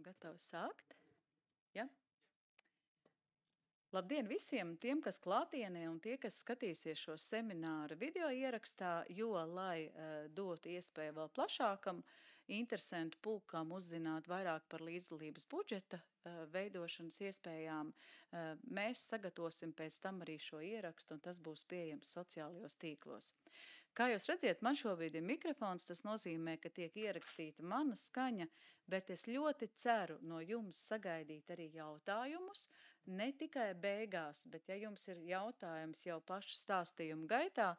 Gatavi sākt? Ja? Labdien visiem tiem, kas klātienē un tie, kas skatīsies šo semināru video ierakstā, jo, lai dotu iespēju vēl plašākam interesentu pulkam uzzināt vairāk par līdzdalības budžeta veidošanas iespējām, mēs sagatavosim pēc tam arī šo ierakstu, un tas būs pieejams sociālajos tīklos. Kā jūs redziet, man šobrīd ir mikrofons, tas nozīmē, ka tiek ierakstīta mana skaņa, bet es ļoti ceru no jums sagaidīt arī jautājumus, ne tikai beigās, bet ja jums ir jautājums jau paša stāstījuma gaitā,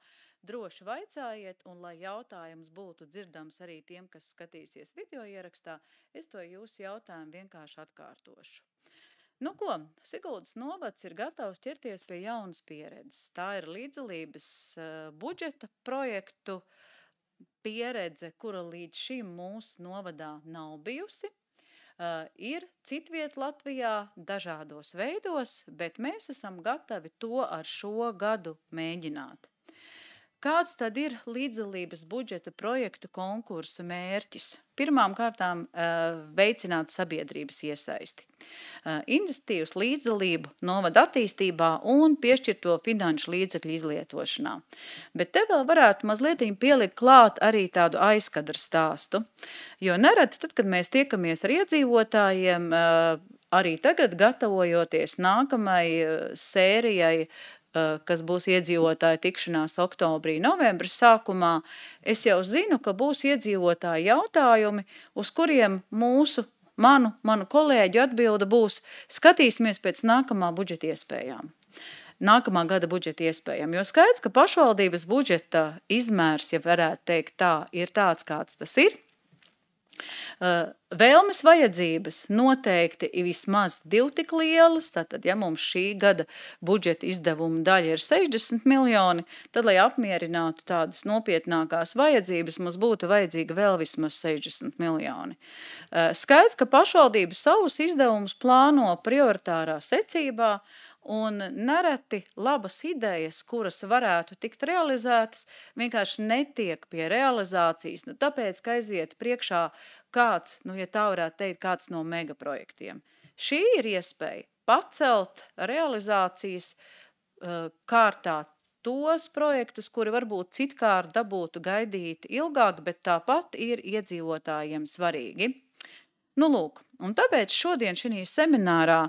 droši vaicājiet, un lai jautājums būtu dzirdams arī tiem, kas skatīsies video ierakstā, es to jūsu jautājumu vienkārši atkārtošu. Nu ko, Siguldas novads ir gatavs ķerties pie jaunas pieredzes. Tā ir līdzdalības budžeta projektu pieredze, kura līdz šim mūsu novadā nav bijusi. Ir citvieta Latvijā dažādos veidos, bet mēs esam gatavi to ar šo gadu mēģināt. Kāds tad ir līdzdalības budžeta projektu konkursa mērķis? Pirmām kārtām veicināt sabiedrības iesaisti, iniciatīvas līdzdalību novada attīstībā un piešķirto finanšu līdzekļu izlietošanā. Bet te vēl varētu mazliet pielikt klāt arī tādu aizkadra stāstu, jo nereti tad, kad mēs tiekamies ar iedzīvotājiem, arī tagad gatavojoties nākamai sērijai, kas būs iedzīvotāju tikšanās oktobrī, novembra sākumā, es jau zinu, ka būs iedzīvotāju jautājumi, uz kuriem manu kolēģu atbilde būs: skatīsimies pēc nākamā budžeta iespējām. Nākamā gada budžeta iespējām, jo skaidrs, ka pašvaldības budžeta izmērs, ja varētu teikt tā, ir tāds, kāds tas ir. Vēlmes vajadzības noteikti ir vismaz 2 tik lielas, tātad, ja mums šī gada budžeta izdevuma daļa ir 60 miljoni, tad, lai apmierinātu tādas nopietnākās vajadzības, mums būtu vajadzīga vēl vismaz 60 miljoni. Skaidrs, ka pašvaldības savus izdevumus plāno prioritārā secībā, un nereti labas idejas, kuras varētu tikt realizētas, vienkārši netiek pie realizācijas, tāpēc, ka aiziet priekšā kāds, ja tā varētu teikt, kāds no megaprojektiem. Šī ir iespēja pacelt realizācijas kārtā tos projektus, kuri varbūt citkārt dabūtu gaidīt ilgāk, bet tāpat ir iedzīvotājiem svarīgi. Lūk, un tāpēc šodien šī seminārā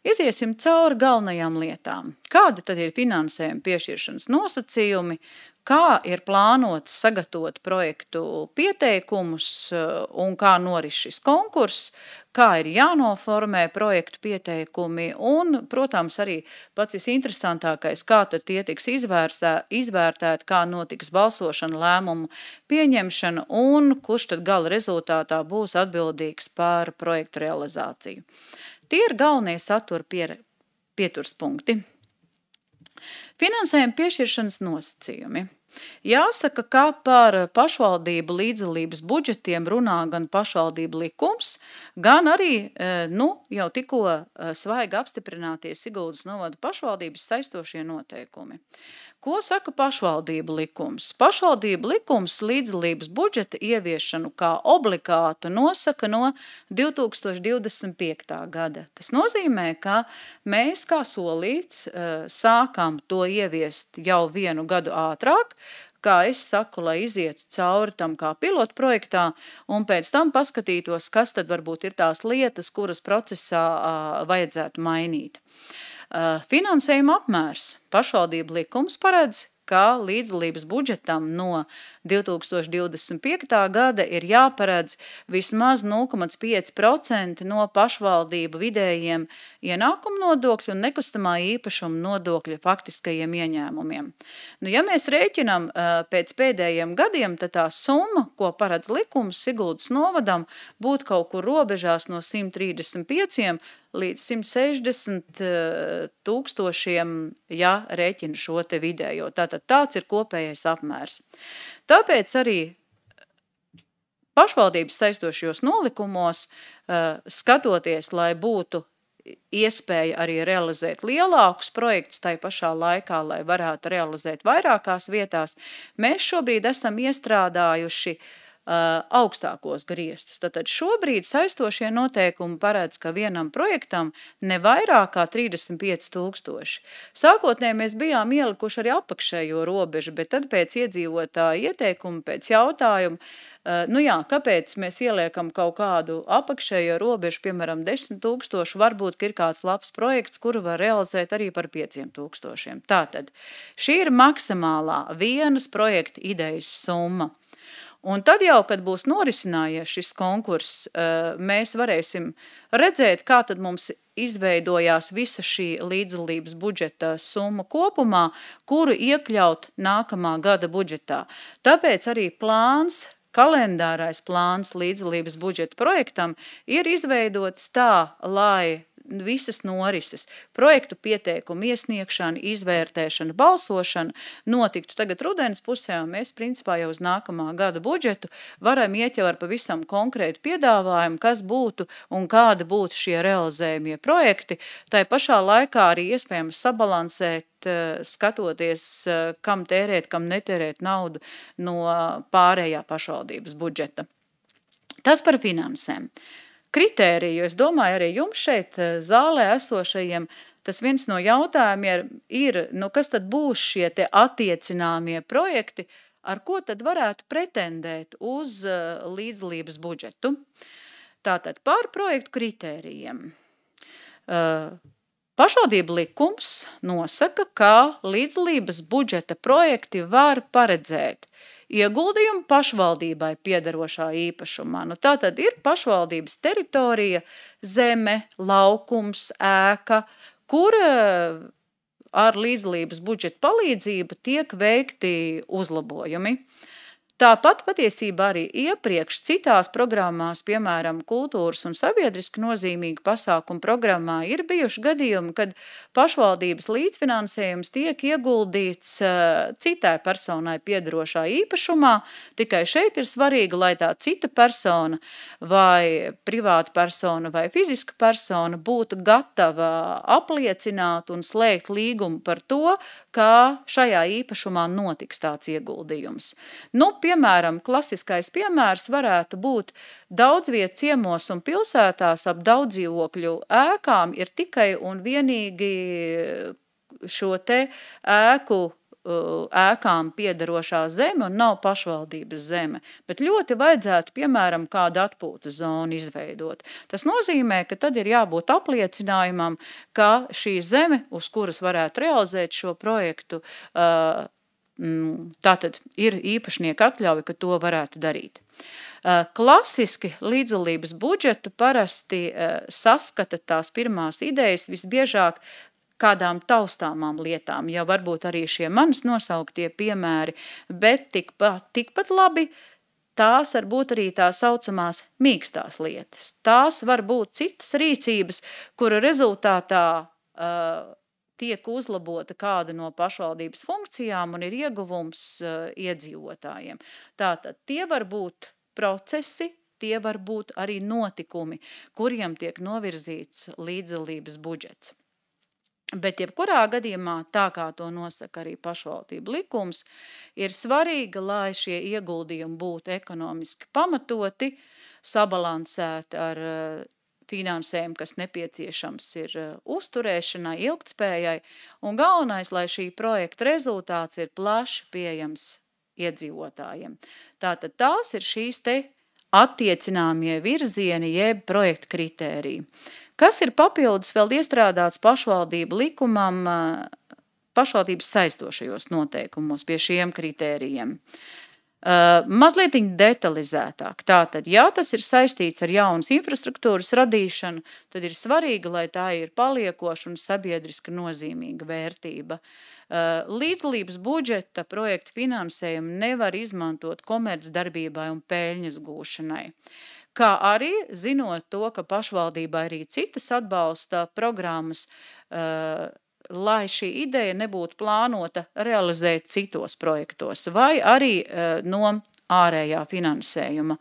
iziesim cauri galvenajām lietām. Kādi tad ir finansējuma piešķiršanas nosacījumi, kā ir plānots sagatavot projektu pieteikumus un kā noris šis konkurss, kā ir jānoformē projektu pieteikumi un, protams, arī pats visinteresantākais, kā tad tie tiks izvērtēti, kā notiks balsošana, lēmumu pieņemšana un kurš tad gala rezultātā būs atbildīgs par projektu realizāciju. Tie ir galvenie satura pieturspunkti. Finansējuma piešķiršanas nosacījumi. Jāsaka, ka par pašvaldību līdzdalības budžetiem runā gan pašvaldību likums, gan arī jau tikko svaigi apstiprinātie Siguldas novada pašvaldības saistošie noteikumi. Ko saka pašvaldību likums? Pašvaldību likums līdzdalības budžeta ieviešanu kā obligātu nosaka no 2025. gada. Tas nozīmē, ka mēs kā solīts sākam to ieviest jau 1 gadu ātrāk, kā es saku, lai izietu cauri tam kā pilotu projektā un pēc tam paskatītos, kas tad varbūt ir tās lietas, kuras procesā vajadzētu mainīt. Finansējuma apmērs. Pašvaldību likums paredz, ka līdzdalības budžetam no 2025. gada ir jāparedz vismaz 0,5% no pašvaldību vidējiem ienākumu nodokļu un nekustamā īpašuma nodokļa faktiskajiem ieņēmumiem. Ja mēs rēķinām pēc pēdējiem gadiem, tad tā summa, ko paredz likums Siguldas novadam, būtu kaut kur robežās no 135 līdz 160 tūkstošiem, ja rēķina šo te vidējo. Tātad tāds ir kopējais apmērs. Tāpēc arī pašvaldības saistošajos nolikumos, skatoties, lai būtu iespēja arī realizēt lielākus projektus tai pašā laikā, lai varētu realizēt vairākās vietās, mēs šobrīd esam iestrādājuši augstākos griestus. Tātad šobrīd saistošie noteikumi paredz, ka vienam projektam ne vairāk kā 35 000. Sākotnēji mēs bijām ielikuši arī apakšējo robežu, bet tad pēc iedzīvotāja ieteikuma, pēc jautājuma, kāpēc mēs ieliekam kaut kādu apakšējo robežu, piemēram, 10 000, varbūt, ka ir kāds labs projekts, kuru var realizēt arī par 5 000. Tātad, šī ir maksimālā vienas projekta idejas summa. Un tad jau, kad būs norisinājies šis konkurss, mēs varēsim redzēt, kā tad mums izveidojās visa šī līdzdalības budžeta summa kopumā, kuru iekļaut nākamā gada budžetā. Tāpēc arī kalendārais plāns līdzdalības budžeta projektam ir izveidots tā, lai visas norises, projektu pieteikumu iesniegšana, izvērtēšana, balsošana notiktu tagad rudens pusē, un mēs principā jau uz nākamā gada budžetu varam iet jau ar pavisam konkrētu piedāvājumu, kas būtu un kādi būtu šie realizējumie projekti. Tai pašā laikā arī iespējams sabalansēt, skatoties, kam tērēt, kam netērēt naudu no pārējā pašvaldības budžeta. Tas par finansēm. Kritēriju, es domāju, arī jums šeit zālē esošajiem, tas viens no jautājumiem ir, kas tad būs šie te attiecināmie projekti, ar ko tad varētu pretendēt uz līdzdalības budžetu. Tātad par projektu kritērijiem. Pašvaldība likums nosaka, ka līdzdalības budžeta projekti var paredzēt ieguldījumu pašvaldībai piederošā īpašumā. Tātad ir pašvaldības teritorija, zeme, laukums, ēka, kur ar līdzdalības budžeta palīdzību tiek veikti uzlabojumi. Tāpat patiesībā arī iepriekš citās programmās, piemēram, kultūras un sabiedriski nozīmīgu pasākumu programmā, ir bijuši gadījumi, kad pašvaldības līdzfinansējums tiek ieguldīts citai personai piederošā īpašumā, tikai šeit ir svarīgi, lai tā cita persona vai privāta persona vai fiziska persona būtu gatava apliecināt un slēgt līgumu par to, kā šajā īpašumā notiks tāds ieguldījums. Piemēram, klasiskais piemērs varētu būt daudzviet ciemos un pilsētās ap daudzdzīvokļu ēkām ir tikai un vienīgi šo te ēkām piederošā zeme un nav pašvaldības zeme, bet ļoti vajadzētu, piemēram, kādu atpūtas zonu izveidot. Tas nozīmē, ka tad ir jābūt apliecinājumam, ka šī zeme, uz kuras varētu realizēt šo projektu, tātad ir īpašnieka atļauja, ka to varētu darīt. Klasiski līdzdalības budžetu parasti saskata tās pirmās idejas visbiežāk kādām taustāmām lietām, jau varbūt arī šie manis nosauktie piemēri, bet tikpat labi tās var būt arī tā saucamās mīkstās lietas. Tās var būt citas rīcības, kura rezultātā tiek uzlabota kāda no pašvaldības funkcijām un ir ieguvums iedzīvotājiem. Tātad tie var būt procesi, tie var būt arī notikumi, kuriem tiek novirzīts līdzdalības budžets. Bet jebkurā gadījumā, tā kā to nosaka arī pašvaldība likums, ir svarīgi, lai šie ieguldījumi būtu ekonomiski pamatoti, sabalansēti ar finansējumu, kas nepieciešams ir uzturēšanai, ilgtspējai, un galvenais, lai šī projekta rezultāts ir plaši pieejams iedzīvotājiem. Tātad tās ir šīs te attiecināmie virzieni jeb projekta kritēriji. Kas ir papildus vēl iestrādāts pašvaldību likumam, pašvaldības saistošajos noteikumos pie šiem kritērijiem? Mazliet detalizētāk. Tātad, ja tas ir saistīts ar jaunas infrastruktūras radīšanu, tad ir svarīgi, lai tā ir paliekoša un sabiedriska nozīmīga vērtība. Līdzdalības budžeta projekta finansējumu nevar izmantot komercdarbībai un peļņas gūšanai. Kā arī, zinot to, ka pašvaldībā arī citas atbalsta programmas, lai šī ideja nebūtu plānota realizēt citos projektos vai arī no ārējā finansējuma.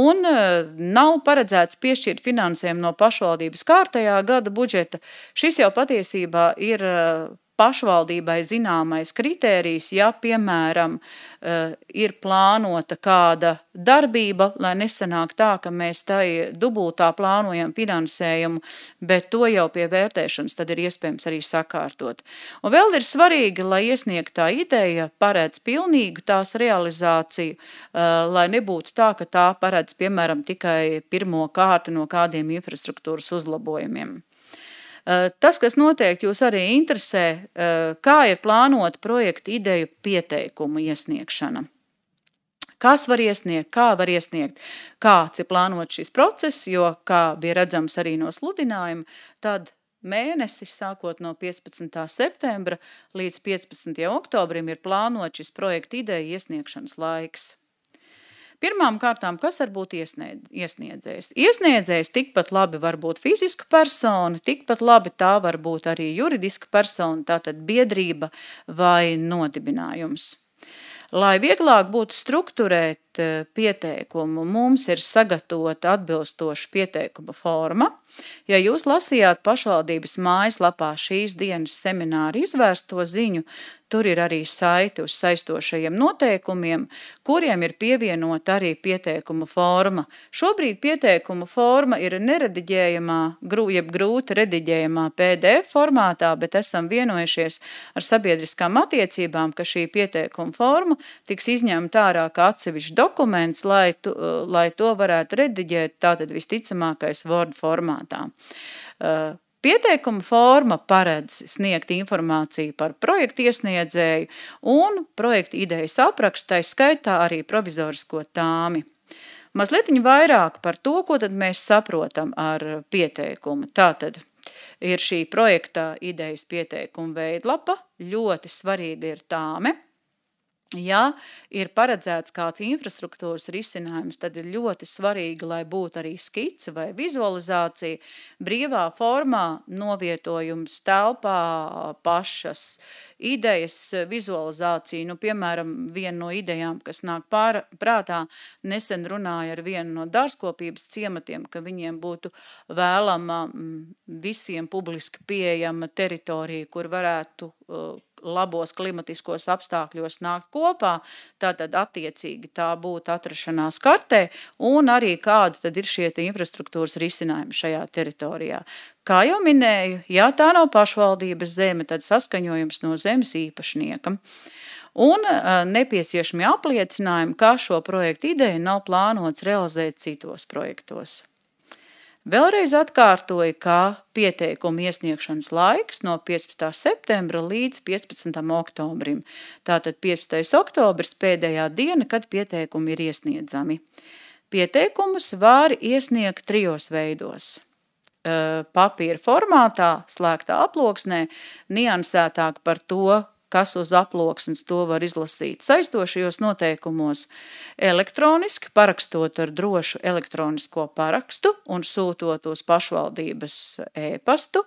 Un nav paredzēts piešķirt finansējumu no pašvaldības kārtējā gada budžeta. Šis jau patiesībā ir pašvaldībai zināmais kritērijs, ja, piemēram, ir plānota kāda darbība, lai nesanāk tā, ka mēs tai dubultā plānojam finansējumu, bet to jau pie vērtēšanas tad ir iespējams arī sakārtot. Un vēl ir svarīgi, lai iesniegtā ideja paredz pilnīgu tās realizāciju, lai nebūtu tā, ka tā paredz, piemēram, tikai pirmo kārtu no kādiem infrastruktūras uzlabojumiem. Tas, kas noteikti jūs arī interesē, kā ir plānota projekta ideju pieteikumu iesniegšana. Kas var iesniegt, kā var iesniegt, kāds ir plānots šis process, jo, kā bija redzams arī no sludinājuma, tad mēnesis, sākot no 15. septembra līdz 15. oktobrim, ir plānot šis projekta ideja iesniegšanas laiks. Pirmām kārtām, kas var būt iesniedzējs? Iesniedzējs tikpat labi var būt fiziska persona, tikpat labi tā var būt arī juridiska persona, tātad biedrība vai nodibinājums. Lai vieglāk būtu strukturēt pieteikumu, mums ir sagatavota atbilstoša pieteikuma forma. Ja jūs lasījāt pašvaldības mājaslapā šīs dienas semināru izvērsto ziņu, tur ir arī saiti uz saistošajiem noteikumiem, kuriem ir pievienota arī pieteikuma forma. Šobrīd pieteikuma forma ir nerediģējamā, jeb grūti rediģējamā PDF formātā, bet esam vienojušies ar sabiedriskām attiecībām, ka šī pieteikuma forma tiks izņemta ārā kā atsevišķs dokuments, lai to varētu rediģēt, tātad visticamākais Word formātā. Pieteikuma forma paredz sniegt informāciju par projektu iesniedzēju un projekta idejas aprakstu, tai skaitā arī provizorisko tāmi. Mazliet vairāk par to, ko tad mēs saprotam ar pieteikumu. Tātad ir šī projekta idejas pieteikuma veidlapa, ļoti svarīga ir tāme. Ja ir paredzēts kāds infrastruktūras risinājums, tad ir ļoti svarīgi, lai būtu arī skice vai vizualizācija, brīvā formā novietojums telpā, pašas idejas vizualizācija. Piemēram, viena no idejām, kas nāk prātā, nesen runāja ar vienu no dārzkopības ciematiem, ka viņiem būtu vēlama visiem publiski pieejama teritorija, kur varētu labos klimatiskos apstākļos nākt kopā, tātad attiecīgi tā būtu atrašanās kartē un arī kāda tad ir šie infrastruktūras risinājumi šajā teritorijā. Kā jau minēju, ja tā nav pašvaldības zeme, tad saskaņojums no zemes īpašnieka. Un nepieciešami apliecinājumi, ka šo projektu ideju nav plānots realizēt citos projektos. Vēlreiz atkārtoju, ka pieteikuma iesniegšanas laiks no 15. septembra līdz 15. oktobrim. Tātad 15. oktobris pēdējā diena, kad pieteikumi ir iesniedzami. Pieteikumus var iesniegt 3 veidos. Papīra formātā, slēgtā aploksnē, niansētāk par to, kas uz aploksnes, to var izlasīt saistošajos noteikumos, elektroniski parakstot ar drošu elektronisko parakstu un sūtot uz pašvaldības e-pastu.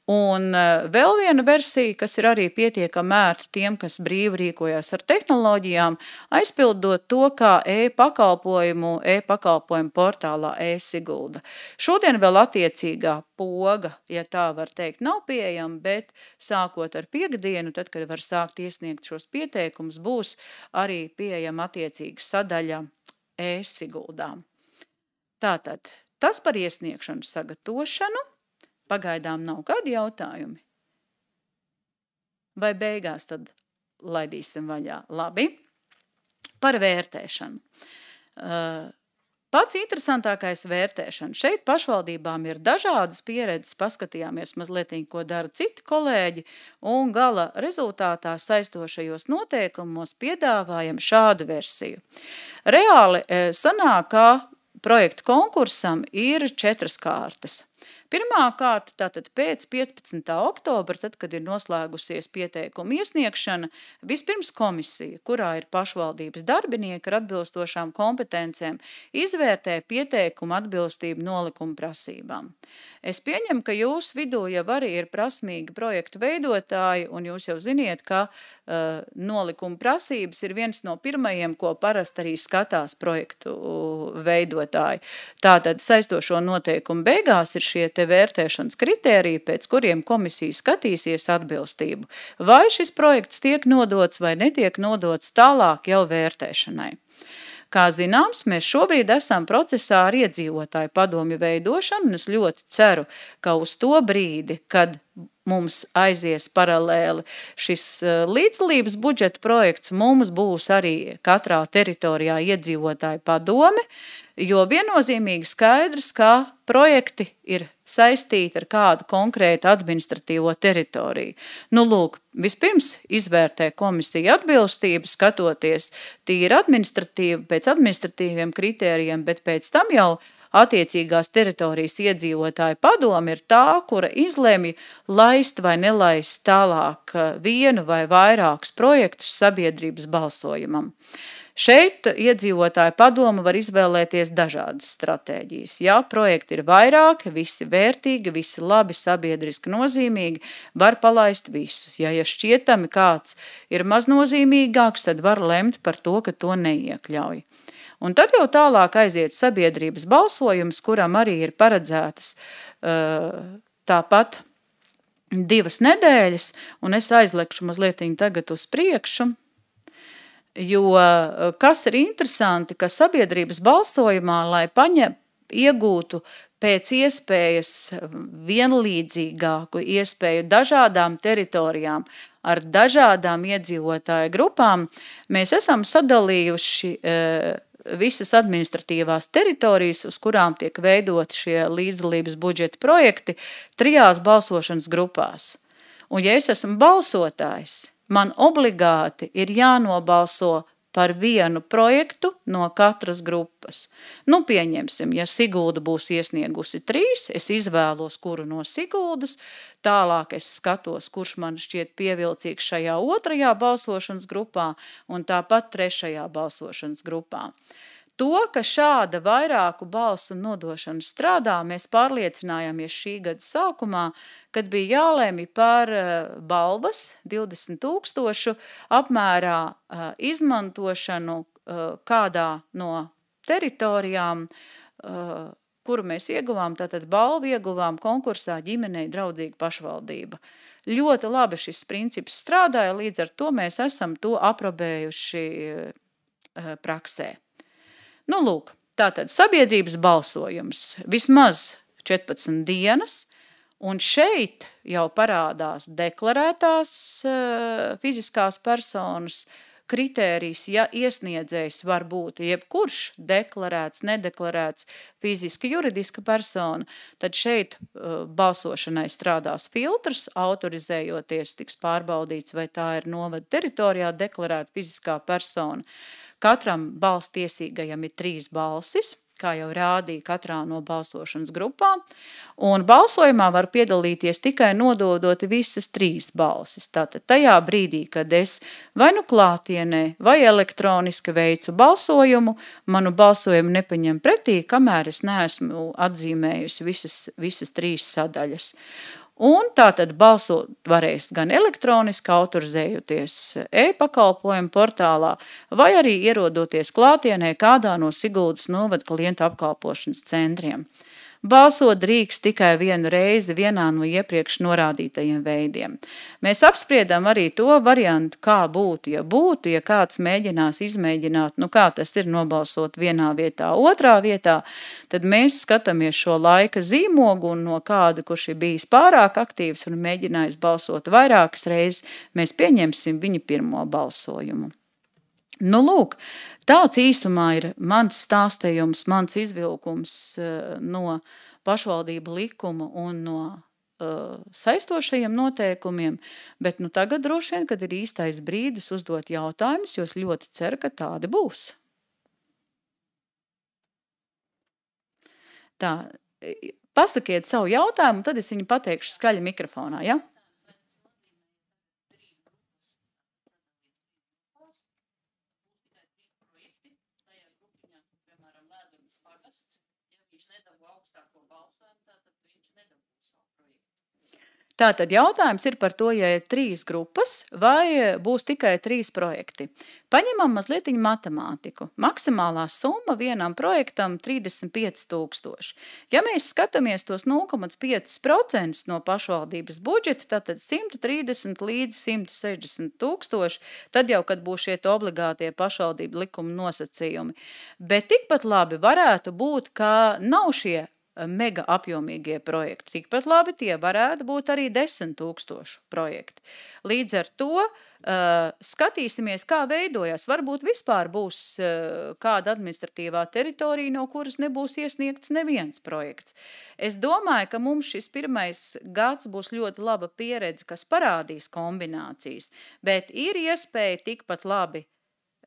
Un vēl viena versija, kas ir arī pietiekami ērta tiem, kas brīvi rīkojās ar tehnoloģijām, aizpildot to kā e-pakalpojumu portālā e-Sigulda. Šodien vēl attiecīgā poga, ja tā var teikt, nav pieejama, bet sākot ar piektdienu, tad, kad var sākt iesniegt šos pieteikumus, būs arī pieejama attiecīga sadaļa e-Siguldā. Tātad, tas par iesniegšanu sagatavošanu. Pagaidām nav kādi jautājumi. Vai beigās tad laidīsim vaļā? Labi. Par vērtēšanu. Pats interesantākais vērtēšana. Šeit pašvaldībām ir dažādas pieredzes, paskatījāmies mazliet, ko dara citi kolēģi, un gala rezultātā saistošajos noteikumos piedāvājam šādu versiju. Reāli sanāk, ka projekta konkursam ir 4 kārtas. Pirmā kārta, tātad pēc 15. oktobra, tad, kad ir noslēgusies pieteikuma iesniegšana, vispirms komisija, kurā ir pašvaldības darbinieki ar atbilstošām kompetencēm, izvērtē pieteikumu atbilstību nolikuma prasībām. Es pieņemu, ka jūsu vidū jau arī ir prasmīgi projektu veidotāji, un jūs jau ziniet, ka nolikuma prasības ir viens no pirmajiem, ko parasti arī skatās projektu veidotāji. Tātad saistošo noteikumu beigās ir šie te vērtēšanas kritēriji, pēc kuriem komisija skatīsies atbilstību. Vai šis projekts tiek nodots vai netiek nodots tālāk jau vērtēšanai. Kā zināms, mēs šobrīd esam procesā ar iedzīvotāju padomju veidošanu, un es ļoti ceru, ka uz to brīdi, kad mums aizies paralēli šis līdzdalības budžeta projekts, mums būs arī katrā teritorijā iedzīvotāju padome, jo viennozīmīgi skaidrs, ka projekti ir saistīti ar kādu konkrētu administratīvo teritoriju. Nu, lūk, vispirms izvērtē komisija atbilstību, skatoties tīri administratīvi, pēc administratīviem kritērijiem, bet pēc tam jau attiecīgās teritorijas iedzīvotāju padome ir tā, kura izlemj laist vai nelaist tālāk vienu vai vairākus projektus sabiedrības balsojumam. Šeit iedzīvotāju padoma var izvēlēties dažādas stratēģijas. Ja projekti ir vairāki, visi vērtīgi, visi labi, sabiedriski nozīmīgi, var palaist visus. Ja šķietami kāds ir maznozīmīgāks, tad var lemt par to, ka to neiekļauj. Un tad jau tālāk aiziet sabiedrības balsojums, kuram arī ir paredzētas tāpat 2 nedēļas, un es aizlekšu mazliet tagad uz priekšu. Jo kas ir interesanti, ka sabiedrības balsojumā, lai iegūtu pēc iespējas vienlīdzīgāku iespēju dažādām teritorijām ar dažādām iedzīvotāju grupām, mēs esam sadalījuši visas administratīvās teritorijas, uz kurām tiek veidoti šie līdzdalības budžeta projekti, 3 balsošanas grupās. Un ja es esmu balsotājs, man obligāti ir jānobalso par vienu projektu no katras grupas. Nu, pieņemsim, ja Sigulda būs iesniegusi 3, es izvēlos, kuru no Siguldas, tālāk es skatos, kurš man šķiet pievilcīgs šajā 2. balsošanas grupā un tāpat 3. balsošanas grupā. To, ka šāda vairāku balsu nodošana strādā, mēs pārliecinājāmies šī gada sākumā, kad bija jālēmj par balvas 20 000 apmērā izmantošanu kādā no teritorijām, kuru mēs ieguvām, tātad balvu ieguvām konkursā ģimenei draudzīga pašvaldība. Ļoti labi šis princips strādāja, līdz ar to mēs esam to aprobējuši praksē. Nu, lūk, tātad sabiedrības balsojums vismaz 14 dienas, un šeit jau parādās deklarētās fiziskās personas kritērijs, ja iesniedzējs var būt jebkurš deklarēts, nedeklarēts fiziska, juridiska persona, tad šeit balsošanai strādās filtrs, autorizējoties tiks pārbaudīts, vai tā ir novada teritorijā deklarēta fiziskā persona. Katram balstiesīgajam ir 3 balsis, kā jau rādīja katrā no balsošanas grupām, un balsojumā var piedalīties tikai nododot visas 3 balsis. Tātad tajā brīdī, kad es vai nu klātienē, vai elektroniski veicu balsojumu, manu balsojumu nepaņem pretī, kamēr es neesmu atzīmējusi visas 3 sadaļas. Un tātad balsot varēs gan elektroniski, autorizējoties e-pakalpojumu portālā, vai arī ierodoties klātienē kādā no Siguldas novada klientu apkalpošanas centriem. Balsot drīkst tikai vienu reizi vienā no iepriekš norādītajiem veidiem. Mēs apspriedām arī to variantu, kā būtu, ja kāds mēģinās izmēģināt, nu kā tas ir nobalsot vienā vietā, otrā vietā, tad mēs skatāmies šo laika zīmogu un no kāda, kurš ir bijis pārāk aktīvs un mēģinājis balsot vairākas reizes, mēs pieņemsim viņa pirmo balsojumu. Nu, lūk, tāds īsumā ir mans stāstījums, mans izvilkums no pašvaldību likuma un no saistošajiem noteikumiem, bet nu tagad droši vien, kad ir īstais brīdis uzdot jautājumus, jo es ļoti ceru, ka tādi būs. Tā, pasakiet savu jautājumu, tad es viņu pateikšu skaļi mikrofonā, ja? Tātad jautājums ir par to, ja ir 3 grupas vai būs tikai 3 projekti. Paņemam mazlietiņu matemātiku. Maksimālā summa vienam projektam 35 000. Ja mēs skatāmies tos 0,5% no pašvaldības budžeta, tātad 130 līdz 160 000, tad jau, kad būs šie obligātie pašvaldību likuma nosacījumi. Bet tikpat labi varētu būt, ka nav šie mega apjomīgie projekti. Tikpat labi tie varētu būt arī 10 000 projekti. Līdz ar to skatīsimies, kā veidojas. Varbūt vispār būs kāda administratīvā teritorija, no kuras nebūs iesniegts neviens projekts. Es domāju, ka mums šis pirmais gads būs ļoti laba pieredze, kas parādīs kombinācijas, bet ir iespēja tikpat labi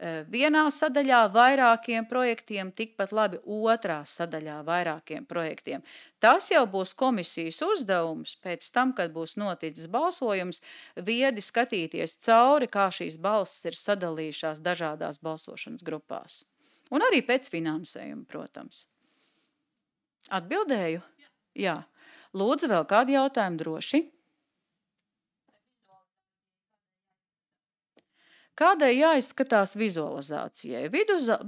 vienā sadaļā vairākiem projektiem, tikpat labi otrā sadaļā vairākiem projektiem. Tas jau būs komisijas uzdevums pēc tam, kad būs noticis balsojums, viedi skatīties cauri, kā šīs balsis ir sadalījušās dažādās balsošanas grupās. Un arī pēc finansējuma, protams. Atbildēju? Jā. Lūdzu, vēl kādi jautājumi droši? Kādai jāizskatās vizualizācijai?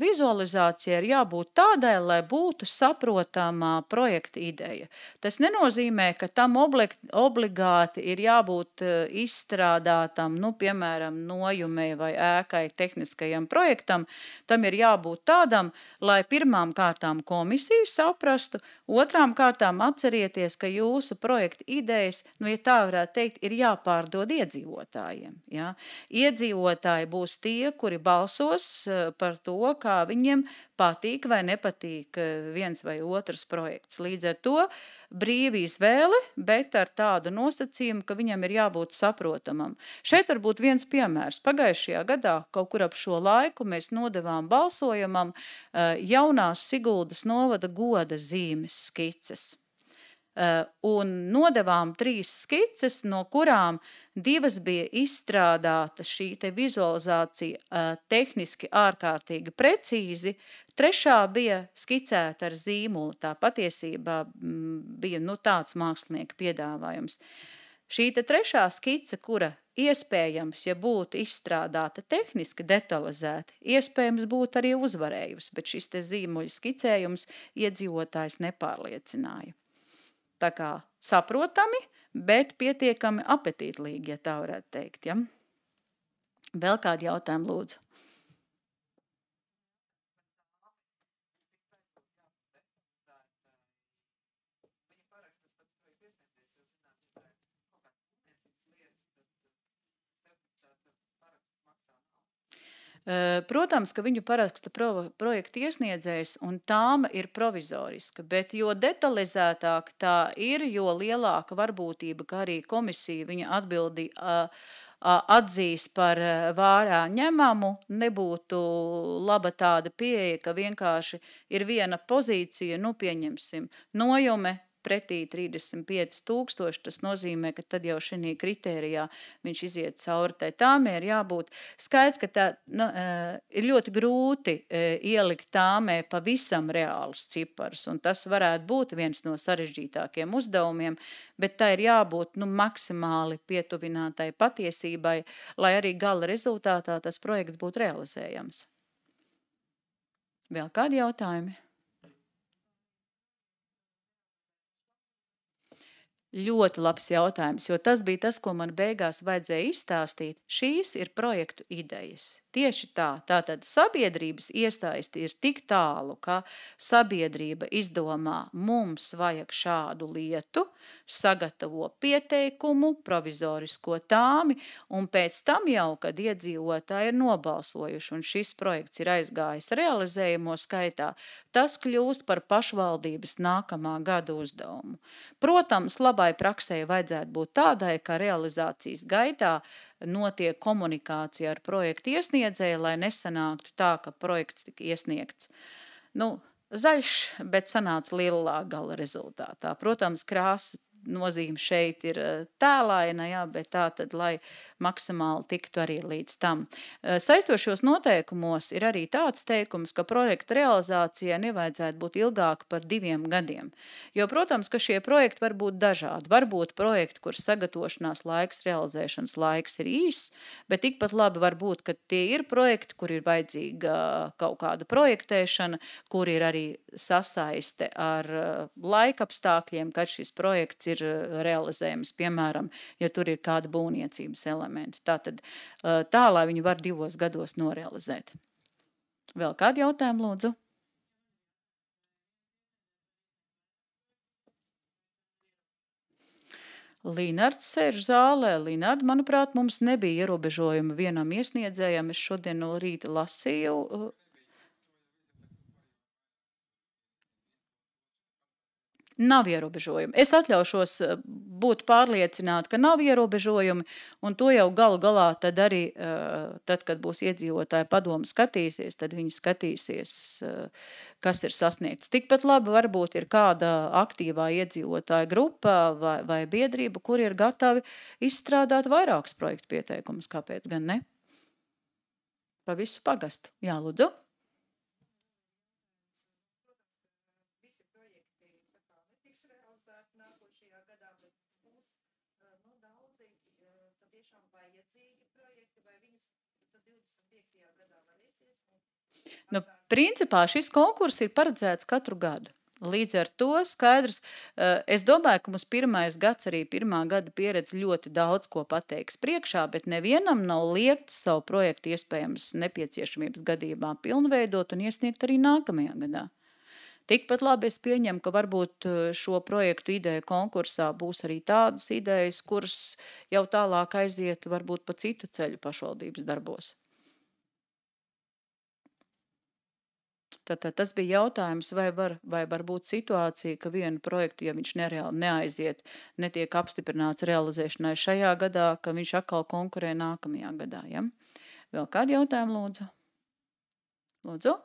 Vizualizācija ir jābūt tādai, lai būtu saprotama projekta ideja. Tas nenozīmē, ka tam obligāti ir jābūt izstrādātam, piemēram, nojumei vai ēkai tehniskajam projektam. Tam ir jābūt tādam, lai pirmām kārtām komisija saprastu, otrām kārtām atcerieties, ka jūsu projekta idejas, ja tā varētu teikt, ir jāpārdod iedzīvotājiem. Ja? Iedzīvotāji būs tie, kuri balsos par to, kā viņiem patīk vai nepatīk viens vai otrs projekts. Līdz ar to brīvi izvēle, bet ar tādu nosacījumu, ka viņam ir jābūt saprotamam. Šeit varbūt viens piemērs. Pagājušajā gadā, kaut kur ap šo laiku, mēs nodevām balsojumam jaunās Siguldas novada goda zīmes skices. Un nodevām 3 skices, no kurām 2 bija izstrādāta šī te vizualizācija tehniski ārkārtīgi precīzi, 3. bija skicēta ar zīmuli, tā patiesībā bija tāds mākslinieka piedāvājums. Šī te 3. skice, kura iespējams, ja būtu izstrādāta tehniski detalizēti, iespējams būtu arī uzvarējusi, bet šis te zīmuļa skicējums iedzīvotājs nepārliecināja. Tā kā saprotami, bet pietiekami apetītlīgi, ja tā varētu teikt. Ja? Vēl kādi jautājumi, lūdzu? Protams, ka viņu paraksta projekta iesniedzējs un tāma ir provizoriska, bet jo detalizētāk tā ir, jo lielāka varbūtība, ka arī komisija viņa atbildi atzīs par vārā ņemamu, nebūtu laba tāda pieeja, ka vienkārši ir viena pozīcija, pieņemsim, nojume, pretī 35 000, tas nozīmē, ka tad jau šī kritērijā viņš iziet cauri tai tāmē, ir jābūt skaidrs, ka tā ir ļoti grūti ielikt tāmē pavisam reālus ciparus, un tas varētu būt viens no sarežģītākiem uzdevumiem, bet tā ir jābūt maksimāli pietuvinātai patiesībai, lai arī gala rezultātā tas projekts būtu realizējams. Vēl kādi jautājumi? Ļoti labs jautājums, jo tas bija tas, ko man beigās vajadzēja izstāstīt. Šīs ir projektu idejas. Tieši tā. Tātad sabiedrības iesaisti ir tik tālu, ka sabiedrība izdomā, mums vajag šādu lietu, sagatavo pieteikumu, provizorisko tāmi, un pēc tam jau, kad iedzīvotāji ir nobalsojuši, un šis projekts ir aizgājis realizējamo skaitā, tas kļūst par pašvaldības nākamā gada uzdevumu. Protams, labai praksē vajadzētu būt tādai, ka realizācijas gaitā notiek komunikācija ar projektu iesniedzēju, lai nesanāktu tā, ka projekts tika iesniegts. Zaļš, bet sanāca lielā gala rezultātā. Protams, krāsa nozīme šeit ir tēlaina, bet tā tad, lai maksimāli tiktu arī līdz tam. Saistošos noteikumos ir arī tāds teikums, ka projekta realizācijai nevajadzētu būt ilgāk par 2 gadiem. Jo, protams, ka šie projekti var būt dažādi. Varbūt projekti, kur sagatavošanās laiks, realizēšanas laiks ir īss, bet tikpat labi var būt, ka tie ir projekti, kur ir vajadzīga kaut kāda projektēšana, kur ir arī sasaiste ar laika apstākļiem, kad šis projekts ir realizējams, piemēram, ja tur ir kāda būvniecības elementi. Tātad tā, lai viņi var 2 gados norealizēt. Vēl kādi jautājumi, lūdzu? Linards sēž zālē. Linard, manuprāt, mums nebija ierobežojumi vienam iesniedzējam. Es šodien no rīta lasīju. Nav ierobežojumi. Es atļaušos būt pārliecināta, ka nav ierobežojumi, un to jau galu galā tad arī, tad, kad būs iedzīvotāju padome skatīsies, tad viņi skatīsies, kas ir sasniegts. Tikpat labi varbūt ir kāda aktīvā iedzīvotāja grupa vai biedrība, kur ir gatavi izstrādāt vairākus projektu pieteikumus, kāpēc gan ne? Pa visu pagastu. Jā, lūdzu. Nu, principā šis konkurss ir paredzēts katru gadu. Līdz ar to skaidrs, es domāju, ka mums pirmais gads, arī pirmā gada pieredze ļoti daudz ko pateiks priekšā, bet nevienam nav liekts savu projektu iespējams nepieciešamības gadījumā pilnveidot un iesniegt arī nākamajā gadā. Tikpat labi es pieņemu, ka varbūt šo projektu ideju konkursā būs arī tādas idejas, kuras jau tālāk aiziet varbūt pa citu ceļu pašvaldības darbos. Tātad tas bija jautājums, vai var būt situācija, ka vienu projektu, ja viņš neaiziet, netiek apstiprināts realizēšanai šajā gadā, ka viņš atkal konkurē nākamajā gadā. Ja? Vēl kādi jautājumi, lūdzu? Lūdzu?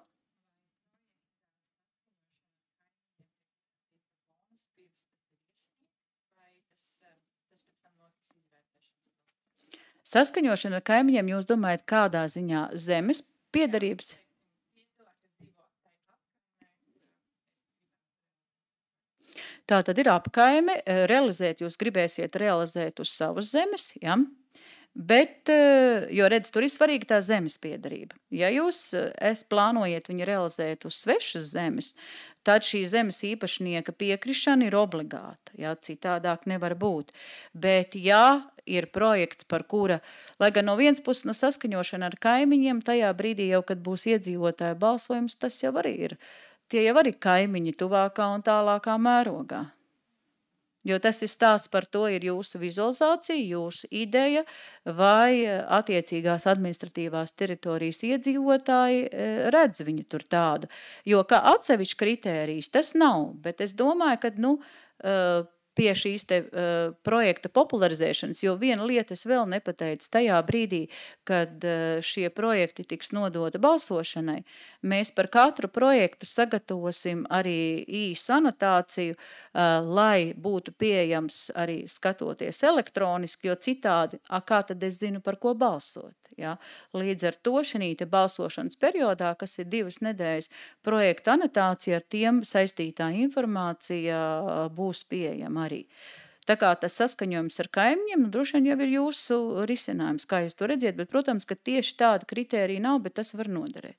Saskaņošana ar kaimiņiem, jūs domājat, kādā ziņā zemes piederības? Tā tad ir apkaime, realizēt jūs gribēsiet realizēt uz savas zemes, ja? Bet, jo redz, tur ir svarīga tā zemes piederība. Ja jūs plānojat viņu realizēt uz svešas zemes, tad šī zemes īpašnieka piekrišana ir obligāta, ja? Citādāk nevar būt. Bet, ja ir projekts, par kura, lai gan no vienas puses no saskaņošana ar kaimiņiem, tajā brīdī jau, kad būs iedzīvotāju balsojums, tas jau arī ir. Tie jau arī kaimiņi tuvākā un tālākā mērogā. Jo tas ir stāsts par to, ir jūsu vizualizācija, jūsu ideja vai attiecīgās administratīvās teritorijas iedzīvotāji redz viņu tur tādu. Jo kā atsevišķi kritērijs tas nav, bet es domāju, ka pie šīs te projekta popularizēšanas, jo viena lieta es vēl nepateicu tajā brīdī, kad šie projekti tiks nodota balsošanai, mēs par katru projektu sagatavosim arī īsu anotāciju, lai būtu pieejams arī skatoties elektroniski, jo citādi, kā tad es zinu, par ko balsot. Ja? Līdz ar to šī balsošanas periodā, kas ir 2 nedēļas, projekta anotācija ar tiem saistītā informācija būs pieejama arī. Tā kā tas saskaņojums ar kaimiņiem, droši vien jau ir jūsu risinājums, kā jūs to redziet, bet, protams, ka tieši tāda kritērija nav, bet tas var noderēt.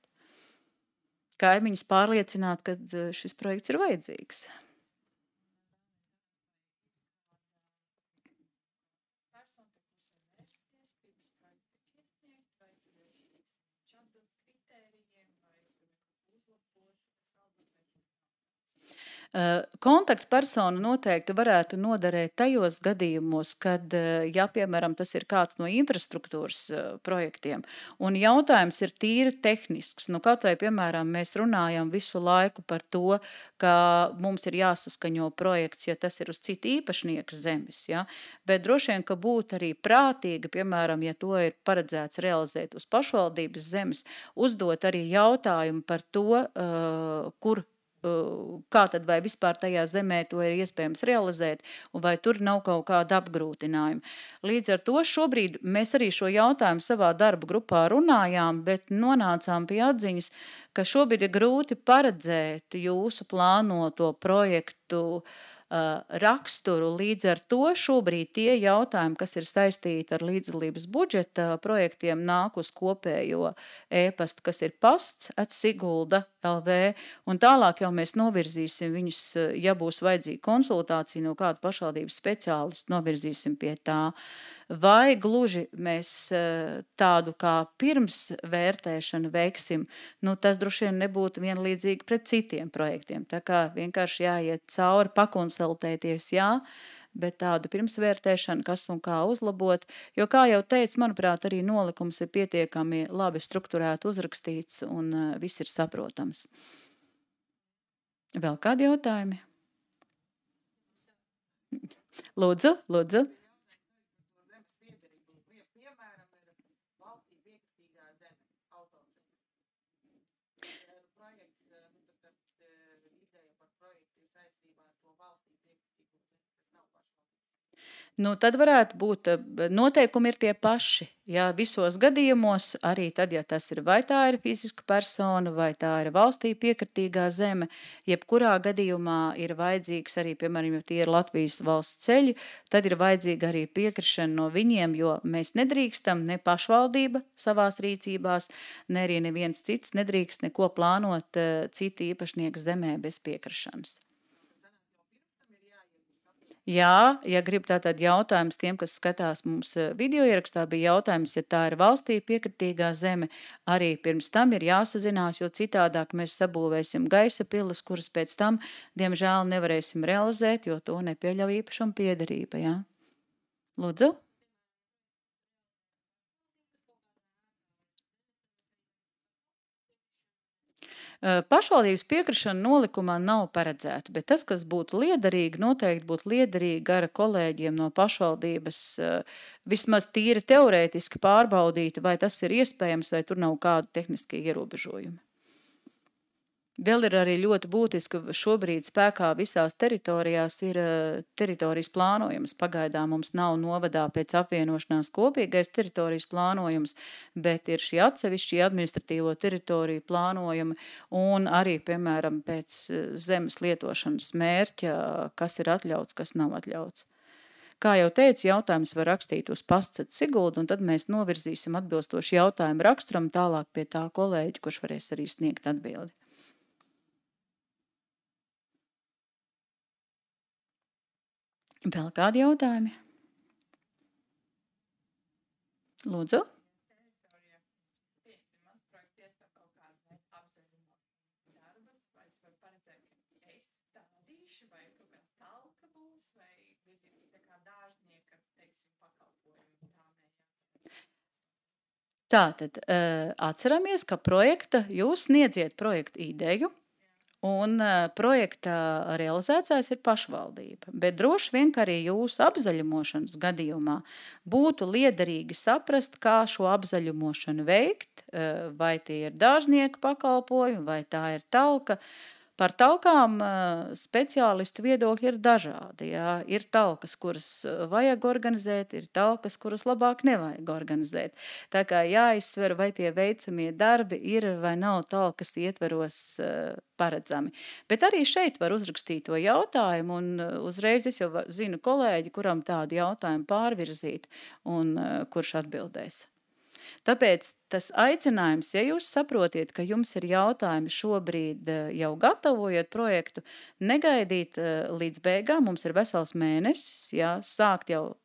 Kaimiņus pārliecināt, ka šis projekts ir vajadzīgs. Kontaktpersona noteikti varētu noderēt tajos gadījumos, kad, ja, piemēram, tas ir kāds no infrastruktūras projektiem, un jautājums ir tīri tehnisks. Nu, kaut vai, piemēram, mēs runājam visu laiku par to, ka mums ir jāsaskaņo projekts, ja tas ir uz citu īpašnieku zemes, ja? Bet droši vien, ka būtu arī prātīgi, piemēram, ja to ir paredzēts realizēt uz pašvaldības zemes, uzdot arī jautājumu par to, kur kā tad vai vispār tajā zemē to ir iespējams realizēt, un vai tur nav kaut kāda apgrūtinājuma. Līdz ar to šobrīd mēs arī šo jautājumu savā darba grupā runājām, bet nonācām pie atziņas, ka šobrīd ir grūti paredzēt jūsu plānoto projektu raksturu. Līdz ar to šobrīd tie jautājumi, kas ir saistīti ar līdzdalības budžeta projektiem, nāk uz kopējo e-pastu, kas ir pasts@sigulda.lv, un tālāk jau mēs novirzīsim viņus, ja būs vajadzīga konsultācija no kāda pašvaldības speciālista, novirzīsim pie tā. Vai gluži mēs tādu kā pirms vērtēšanu veiksim, tas droši vien nebūtu vienlīdzīgi pret citiem projektiem. Tā kā vienkārši jāiet cauri, pakonsultēties, jā, bet tādu pirmsvērtēšanu, kas un kā uzlabot, jo, kā jau teicu, manuprāt, arī nolikums ir pietiekami labi strukturēti uzrakstīts un viss ir saprotams. Vēl kādi jautājumi? Lūdzu, lūdzu. Tad varētu būt, noteikumi ir tie paši. Jā, visos gadījumos, arī tad, ja tas ir, vai tā ir fiziska persona, vai tā ir valstī piekritīgā zeme, jebkurā gadījumā ir vajadzīgs arī, piemēram, ja tie ir Latvijas valsts ceļi, tad ir vajadzīga arī piekrišana no viņiem, jo mēs nedrīkstam, ne pašvaldība savās rīcībās, ne arī neviens cits nedrīkst neko plānot citi īpašnieki zemē bez piekrišanas. Jā, ja grib tātad jautājums tiem, kas skatās mums video ierakstā, bija jautājums, ja tā ir valstī piekritīgā zeme, arī pirms tam ir jāsazinās, jo citādāk mēs sabūvēsim gaisa pilas, kuras pēc tam, diemžēl, nevarēsim realizēt, jo to nepieļauj īpašuma piederība, jā. Lūdzu? Pašvaldības piekrišana nolikumā nav paredzēta, bet tas, kas būtu liederīgi, noteikti būtu liederīgi ar kolēģiem no pašvaldības vismaz tīri teorētiski pārbaudīt, vai tas ir iespējams, vai tur nav kādu tehniskie ierobežojumi. Vēl ir arī ļoti būtiski, ka šobrīd spēkā visās teritorijās ir teritorijas plānojums. Pagaidām mums nav novadā pēc apvienošanās kopīgais teritorijas plānojums, bet ir šī atsevišķi administratīvo teritoriju plānojumi un arī, piemēram, pēc zemes lietošanas mērķa, kas ir atļauts, kas nav atļauts. Kā jau teicu, jautājums var rakstīt uz pasts@sigulda, un tad mēs novirzīsim atbilstoši jautājumu raksturam tālāk pie tā kolēģi, kurš varēs arī sniegt atbildi. Vēl kādi jautājumi? Lūdzu? Tātad atceramies, ka jūs sniedziet projekta ideju, un projekta realizētājs ir pašvaldība, bet droši vien, ka arī jūsu apzaļumošanas gadījumā būtu liederīgi saprast, kā šo apzaļumošanu veikt, vai tie ir dārznieku pakalpojumi, vai tā ir talka. Par talkām speciālistu viedokļi ir dažādi. Jā. Ir talkas, kuras vajag organizēt, ir talkas, kuras labāk nevajag organizēt. Tā kā jāizsver, vai tie veicamie darbi ir vai nav talkas ietveros paredzami. Bet arī šeit var uzrakstīt to jautājumu, un uzreiz es jau zinu kolēģi, kuram tādu jautājumu pārvirzīt, un kurš atbildēs. Tāpēc tas aicinājums, ja jūs saprotiet, ka jums ir jautājumi šobrīd jau gatavojot projektu, negaidīt līdz beigām, mums ir vesels mēnesis, jā, sākt jau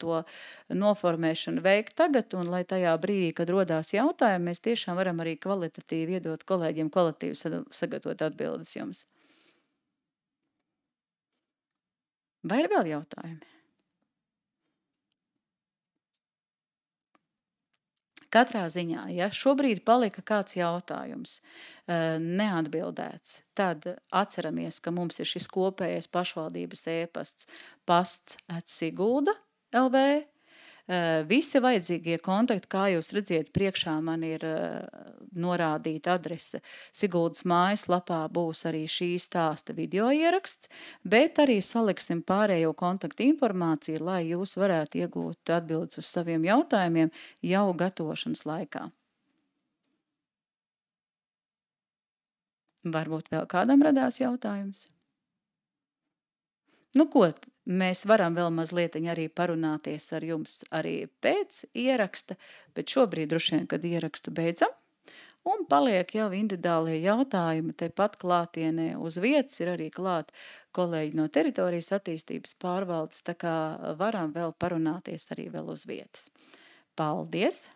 to noformēšanu veikt tagad, un lai tajā brīdī, kad rodās jautājumi, mēs tiešām varam arī kvalitatīvi iedot kolēģiem kvalitīvi sagatavot atbildes jums. Vai ir vēl jautājumi? Katrā ziņā, ja šobrīd palika kāds jautājums neatbildēts, tad atceramies, ka mums ir šis kopējais pašvaldības e-pasts pasts@sigulda.lv. Visi vajadzīgie kontakti, kā jūs redziet, priekšā man ir norādīta adrese. Siguldas mājaslapā būs arī šī stāsta video ieraksts, bet arī saliksim pārējo kontaktu informāciju, lai jūs varētu iegūt atbildes uz saviem jautājumiem jau gatavošanas laikā. Varbūt vēl kādam radās jautājums? Nu, ko, mēs varam vēl mazlietiņ arī parunāties ar jums arī pēc ieraksta, bet šobrīd droši vien, kad ierakstu beidzam, un paliek jau individuālie jautājumi tepat klātienē uz vietas, ir arī klāt kolēģi no teritorijas attīstības pārvaldes, tā kā varam vēl parunāties arī vēl uz vietas. Paldies!